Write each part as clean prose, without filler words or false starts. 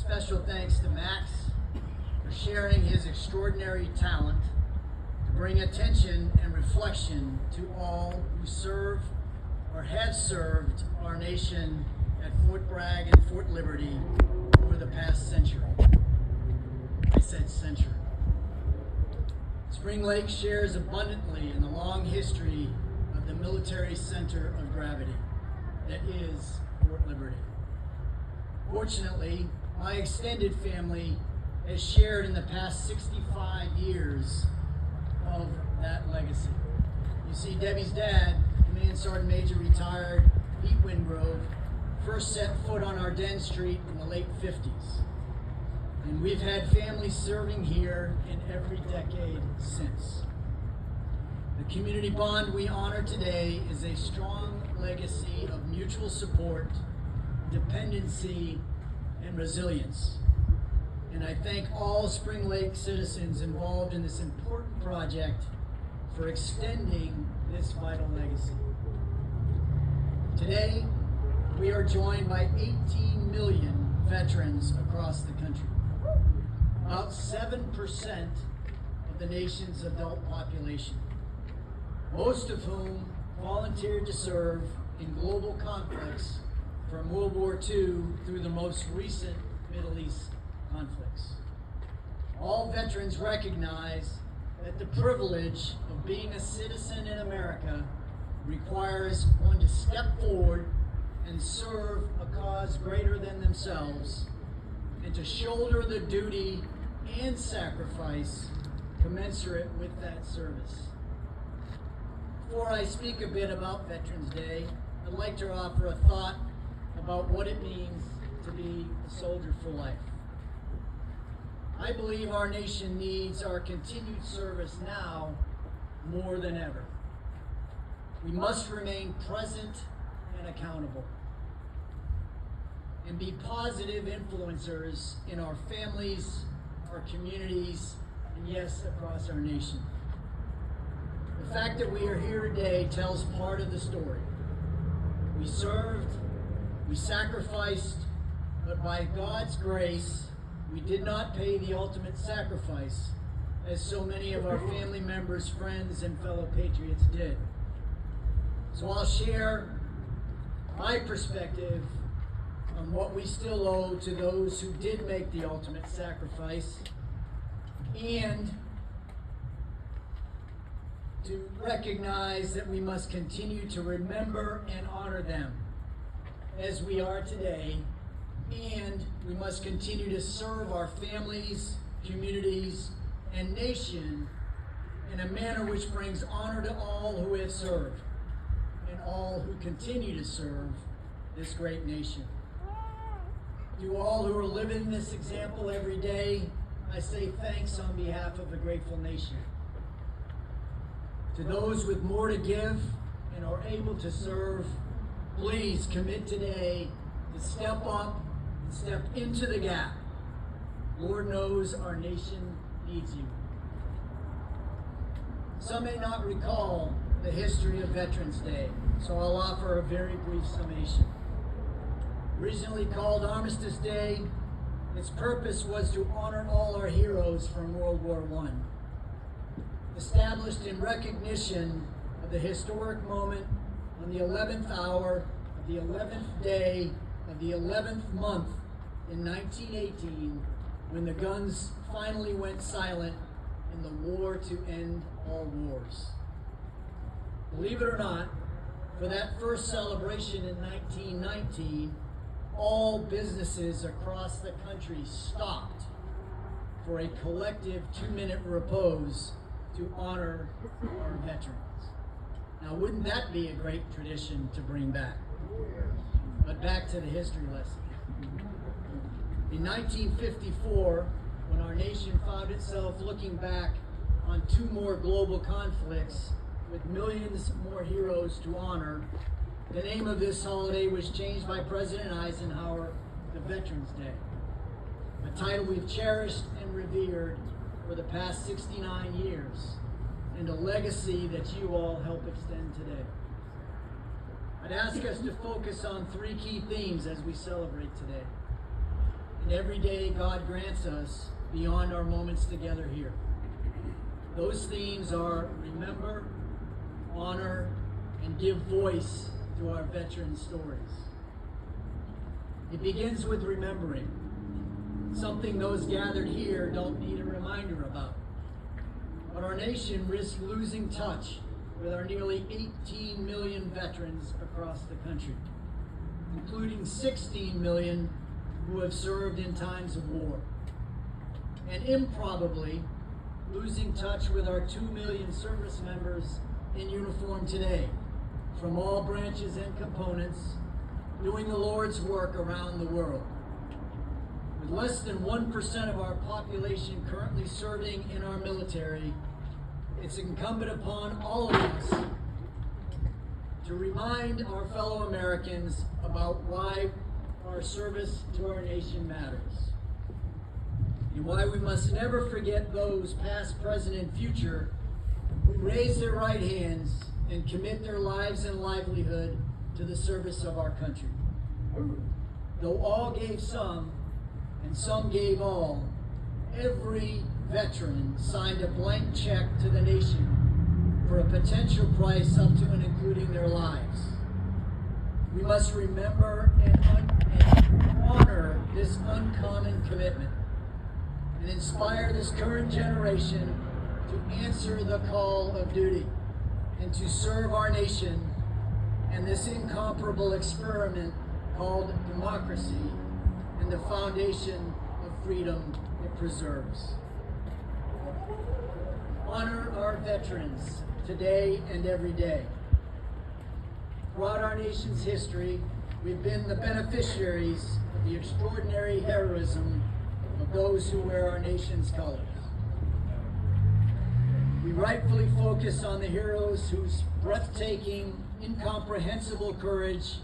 Special thanks to Max for sharing his extraordinary talent to bring attention and reflection to all who serve or have served our nation at Fort Bragg and Fort Liberty over the past century. I said century. Spring Lake shares abundantly in the long history of the military center of gravity that is Fort Liberty. Fortunately, my extended family has shared in the past 65 years of that legacy. You see, Debbie's dad, Command Sergeant Major retired Pete Wingrove, first set foot on Ardennes Street in the late 50s. And we've had families serving here in every decade since. The community bond we honor today is a strong legacy of mutual support, dependency, and resilience. And I thank all Spring Lake citizens involved in this important project for extending this vital legacy. Today, we are joined by 18 million veterans across the country, about 7% of the nation's adult population, most of whom volunteered to serve in global conflicts from World War II through the most recent Middle East conflicts. All veterans recognize that the privilege of being a citizen in America requires one to step forward and serve a cause greater than themselves, and to shoulder the duty and sacrifice commensurate with that service. Before I speak a bit about Veterans Day, I'd like to offer a thought about what it means to be a soldier for life. I believe our nation needs our continued service now more than ever. We must remain present and accountable, and be positive influencers in our families, our communities, and yes, across our nation. The fact that we are here today tells part of the story. We served, we sacrificed, but by God's grace, we did not pay the ultimate sacrifice, as so many of our family members, friends, and fellow patriots did. So I'll share my perspective on what we still owe to those who did make the ultimate sacrifice, and to recognize that we must continue to remember and honor them as we are today, and we must continue to serve our families, communities, and nation in a manner which brings honor to all who have served and all who continue to serve this great nation. To all who are living this example every day, I say thanks on behalf of a grateful nation. To those with more to give and are able to serve, please commit today to step up and step into the gap. Lord knows our nation needs you. Some may not recall the history of Veterans Day, so I'll offer a very brief summation. Originally called Armistice Day, its purpose was to honor all our heroes from World War I. Established in recognition of the historic moment on the 11th hour of the 11th day of the 11th month in 1918, when the guns finally went silent in the war to end all wars. Believe it or not, for that first celebration in 1919, all businesses across the country stopped for a collective 2-minute repose to honor our veterans. Now, wouldn't that be a great tradition to bring back? But back to the history lesson. In 1954, when our nation found itself looking back on 2 more global conflicts with millions more heroes to honor, the name of this holiday was changed by President Eisenhower to Veterans Day, a title we've cherished and revered for the past 69 years, and a legacy that you all help extend today. I'd ask us to focus on 3 key themes as we celebrate today. and every day God grants us beyond our moments together here. Those themes are remember, honor, and give voice to our veteran stories. It begins with remembering, something those gathered here don't need a reminder about. But our nation risks losing touch with our nearly 18 million veterans across the country, including 16 million who have served in times of war. And improbably losing touch with our 2 million service members in uniform today, from all branches and components, doing the Lord's work around the world. With less than 1% of our population currently serving in our military, it's incumbent upon all of us to remind our fellow Americans about why our service to our nation matters, and why we must never forget those past, present, and future who raise their right hands and commit their lives and livelihood to the service of our country. Though all gave some, and some gave all, every veteran signed a blank check to the nation for a potential price up to and including their lives. We must remember and honor this uncommon commitment and inspire this current generation to answer the call of duty and to serve our nation and this incomparable experiment called democracy and the foundation of freedom it preserves. Honor our veterans today and every day. Throughout our nation's history, we've been the beneficiaries of the extraordinary heroism of those who wear our nation's colors. We rightfully focus on the heroes whose breathtaking, incomprehensible courage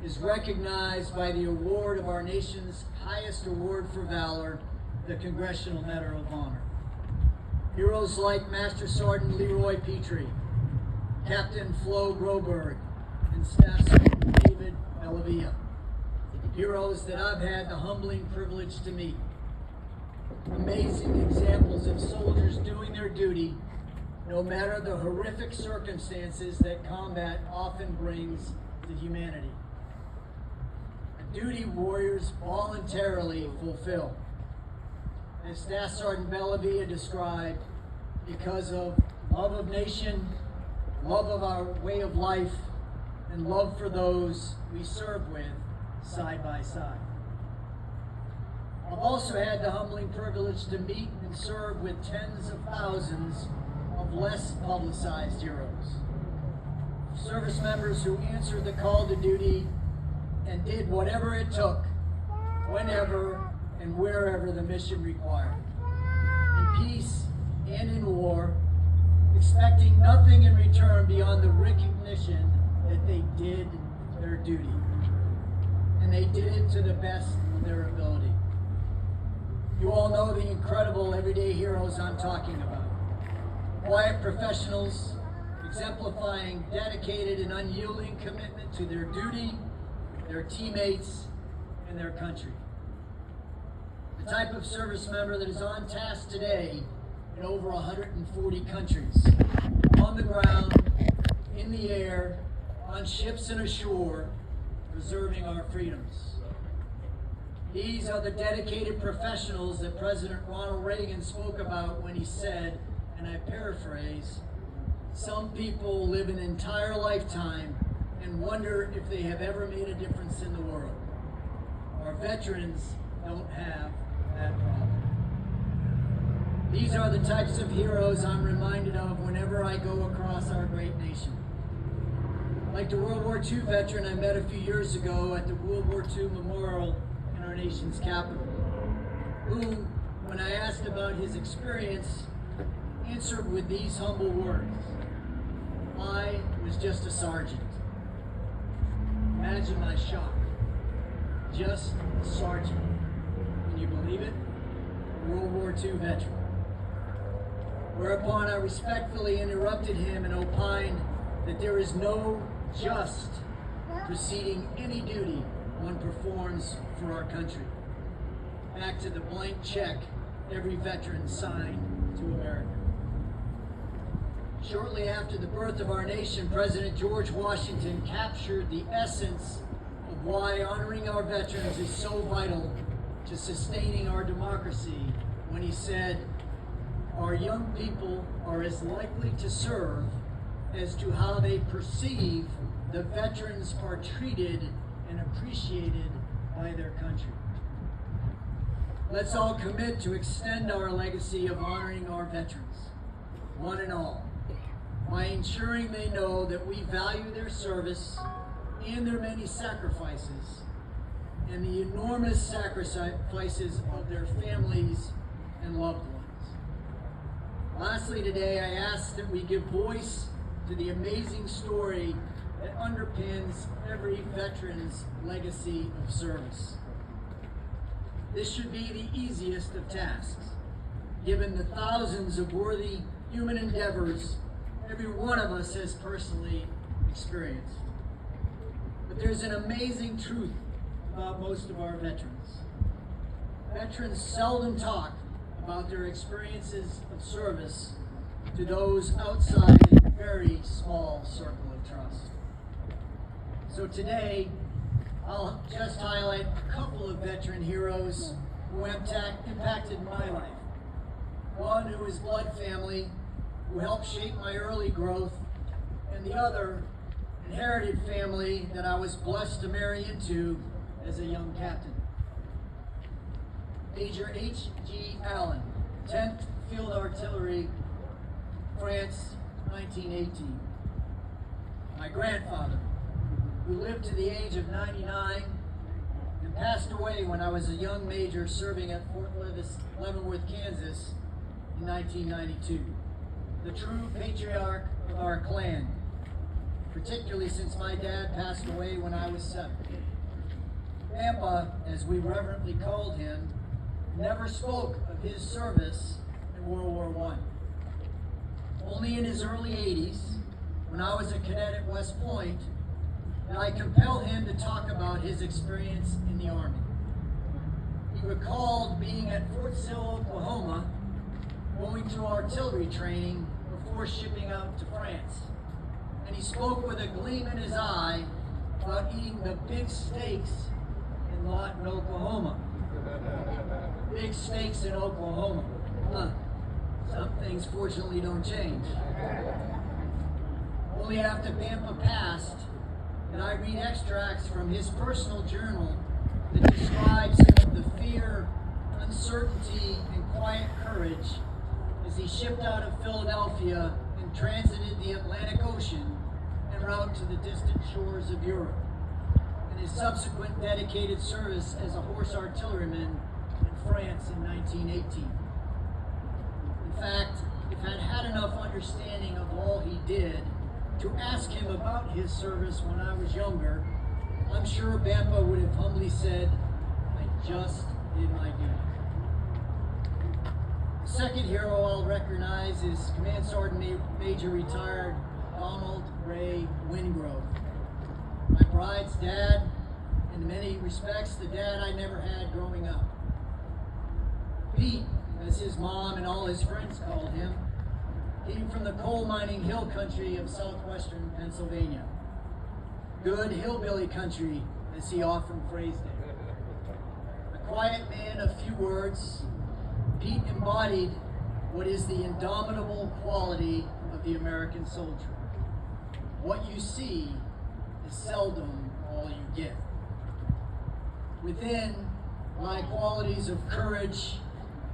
is recognized by the award of our nation's highest award for valor, the Congressional Medal of Honor. Heroes like Master Sergeant Leroy Petrie, Captain Flo Groberg, and Staff Sergeant David Bellavia. Heroes that I've had the humbling privilege to meet. Amazing examples of soldiers doing their duty, no matter the horrific circumstances that combat often brings to humanity. A duty warriors voluntarily fulfill. As Staff Sergeant Bellavia described, because of love of nation, love of our way of life, and love for those we serve with side by side. I've also had the humbling privilege to meet and serve with tens of thousands of less publicized heroes. Service members who answered the call to duty and did whatever it took, whenever and wherever the mission required. In peace and in war, expecting nothing in return beyond the recognition that they did their duty. And they did it to the best of their ability. You all know the incredible everyday heroes I'm talking about. Quiet professionals, exemplifying dedicated and unyielding commitment to their duty, their teammates, and their country. The type of service member that is on task today in over 140 countries, on the ground, in the air, on ships and ashore, preserving our freedoms. These are the dedicated professionals that President Ronald Reagan spoke about when he said, and I paraphrase, "Some people live an entire lifetime and wonder if they have ever made a difference in the world." Our veterans don't have that problem. These are the types of heroes I'm reminded of whenever I go across our great nation. Like the World War II veteran I met a few years ago at the World War II Memorial in our nation's capital, who, when I asked about his experience, answered with these humble words: "I was just a sergeant." Imagine my shock. Just a sergeant. Can you believe it? World War II veteran. Whereupon I respectfully interrupted him and opined that there is no just preceding any duty one performs for our country. back to the blank check every veteran signed to America. Shortly after the birth of our nation, President George Washington captured the essence of why honoring our veterans is so vital to sustaining our democracy when he said, "Our young people are as likely to serve as to how they perceive the veterans are treated and appreciated by their country." Let's all commit to extend our legacy of honoring our veterans, one and all, by ensuring they know that we value their service and their many sacrifices and the enormous sacrifices of their families and loved ones. Lastly, today I ask that we give voice to the amazing story that underpins every veteran's legacy of service. This should be the easiest of tasks, given the thousands of worthy human endeavors every one of us has personally experienced. But there's an amazing truth about most of our veterans. Veterans seldom talk about their experiences of service to those outside a very small circle of trust. So today, I'll just highlight a couple of veteran heroes who impacted my life. One who is blood family, who helped shape my early growth, and the other, inherited family that I was blessed to marry into as a young captain. Major H.G. Allyn, 10th Field Artillery, France, 1918. My grandfather, who lived to the age of 99 and passed away when I was a young major serving at Fort Leavenworth, Kansas in 1992. The true patriarch of our clan, particularly since my dad passed away when I was 7. Grandpa, as we reverently called him, never spoke of his service in World War I. Only in his early 80s, when I was a cadet at West Point, did I compel him to talk about his experience in the Army. He recalled being at Fort Sill, Oklahoma, going through artillery training before shipping out to France. And he spoke with a gleam in his eye about eating the big steaks in Lawton, Oklahoma. Big steaks in Oklahoma. Some things fortunately don't change. Only after Pampa passed did I read extracts from his personal journal that describes some of the fear, uncertainty, and quiet courage as he shipped out of Philadelphia and transited the Atlantic Ocean en route to the distant shores of Europe, and his subsequent dedicated service as a horse artilleryman in France in 1918. In fact, if I'd had enough understanding of all he did to ask him about his service when I was younger, I'm sure Bampa would have humbly said, "I just did my duty." The second hero I'll recognize is Command Sergeant Major retired Donald Ray Wingrove, my bride's dad, in many respects the dad I never had growing up. Pete, as his mom and all his friends called him, came from the coal mining hill country of southwestern Pennsylvania. Good hillbilly country, as he often phrased it. A quiet man of few words, Pete embodied what is the indomitable quality of the American soldier. What you see is seldom all you get. Within lie qualities of courage,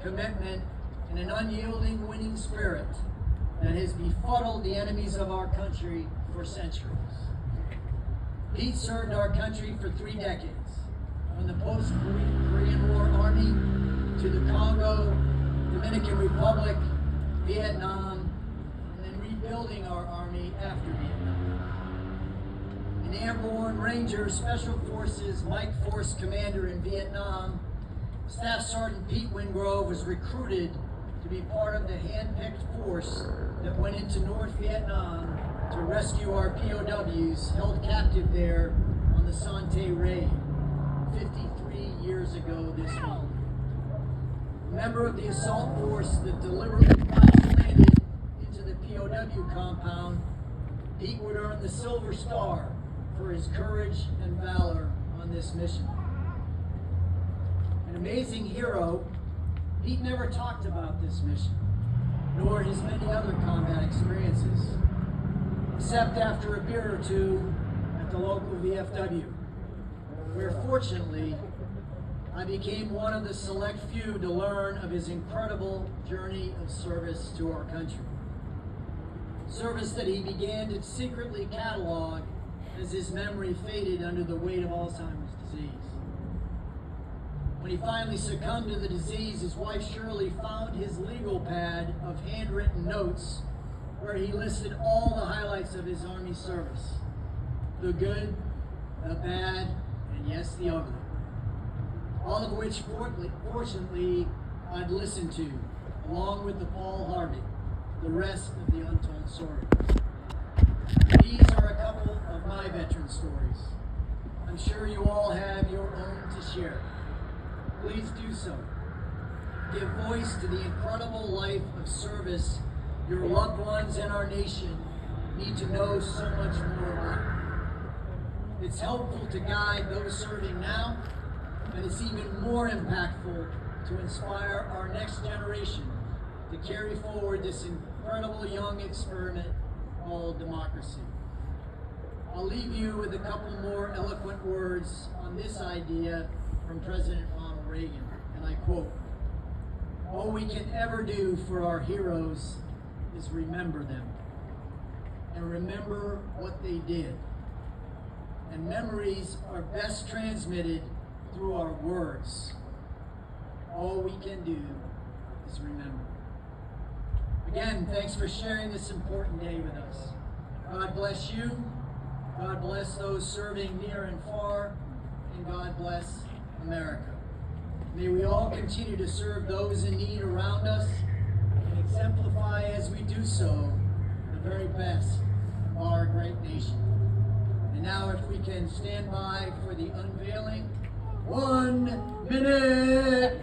commitment, and an unyielding winning spirit that has befuddled the enemies of our country for centuries. Pete served our country for 3 decades, from the post-Korean War Army to the Congo, Dominican Republic, Vietnam, and then rebuilding our Army after Vietnam. An Airborne Ranger Special Forces Mike Force Commander in Vietnam, Staff Sergeant Pete Wingrove was recruited to be part of the hand-picked force that went into North Vietnam to rescue our POWs held captive there on the Son Tay raid 53 years ago this month. member of the assault force that deliberately crash-landed into the POW compound, Pete would earn the Silver Star for his courage and valor on this mission. An amazing hero, Pete never talked about this mission, nor his many other combat experiences, except after a beer or two at the local VFW, where fortunately I became one of the select few to learn of his incredible journey of service to our country. Service that he began to secretly catalog as his memory faded under the weight of Alzheimer's disease. When he finally succumbed to the disease, his wife Shirley found his legal pad of handwritten notes where he listed all the highlights of his Army service. The good, the bad, and yes, the ugly. All of which, fortunately, I'd listened to, along with the Paul Harvey, the rest of the untold story. These are a couple of my veteran stories. I'm sure you all have your own to share. Please do so. Give voice to the incredible life of service your loved ones and our nation need to know so much more about. It's helpful to guide those serving now, and it's even more impactful to inspire our next generation to carry forward this incredible young experiment called democracy. I'll leave you with a couple more eloquent words on this idea from President Ronald Reagan, and I quote, "All we can ever do for our heroes is remember them, and remember what they did. And memories are best transmitted through our words. All we can do is remember." Again, thanks for sharing this important day with us. God bless you. God bless those serving near and far. And God bless America. May we all continue to serve those in need around us and exemplify as we do so the very best of our great nation. And now if we can stand by for the unveiling. 1 minute!